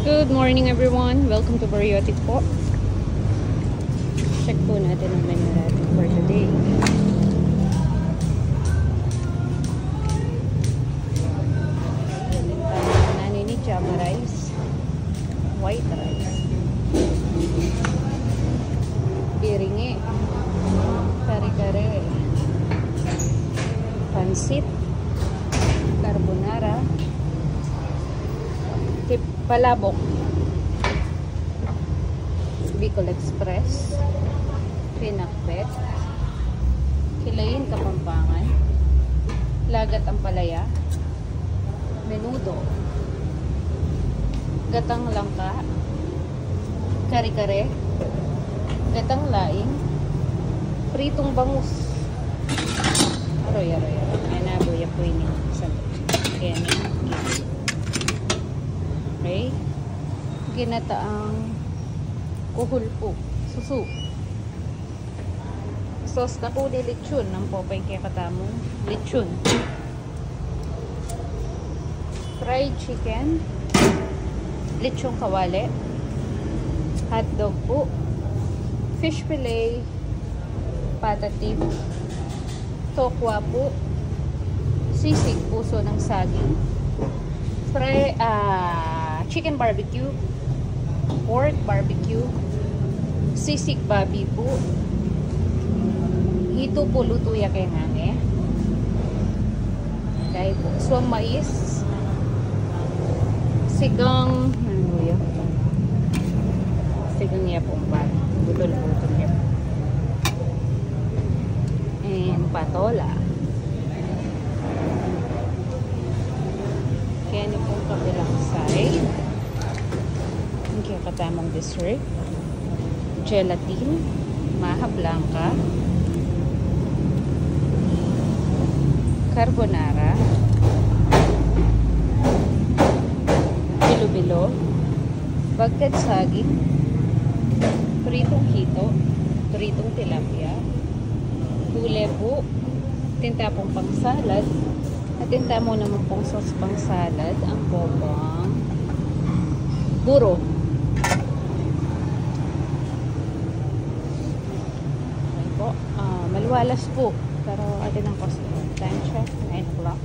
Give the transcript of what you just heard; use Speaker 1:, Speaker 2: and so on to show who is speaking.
Speaker 1: Good morning everyone. Welcome to Bariotic po. Check po natin ang menu natin for today. Nanay ni Java rice. White rice. Biringi. Kare-kare. Pansit. Carbonara. Palabok, Bicol Express, Pinakbet, Kilayin Kapampangan, Lagat Ampalaya, Menudo, Gatang Langka, Kare-kare, Gatang Laing, Pritong Bangus, aroy. Ayan na, buya po ini. Kaya niya. Okay. Ginataang kuhul po. Susu. Sauce na po ni lechon. Nang po pa yung katamong lechon. Fried chicken. Lechong kawali. Hotdog po. Fish fillet. Patatib. Tokwa po. Sisig, puso ng saging. Chicken barbecue, pork barbecue, sisig babi po, hito po luto ya kay ngane, kay po suwang mais, sigang sigang niya pong pat, butol-butol niya, and patola. Kaya niyo pong kabilang side. Kaya katamang dessert. Gelatin. Maha blanca. Carbonara. Bilo-bilo. Bagkad saging. Pritong hito. Pritong tilapia. Hule po. Tinta pong pang salad. At tinta mo naman pong sauce pang salad. Ang popang buro. Okay po. Maluwalas po. Pero atin ang customer. Time check. 9 o'clock.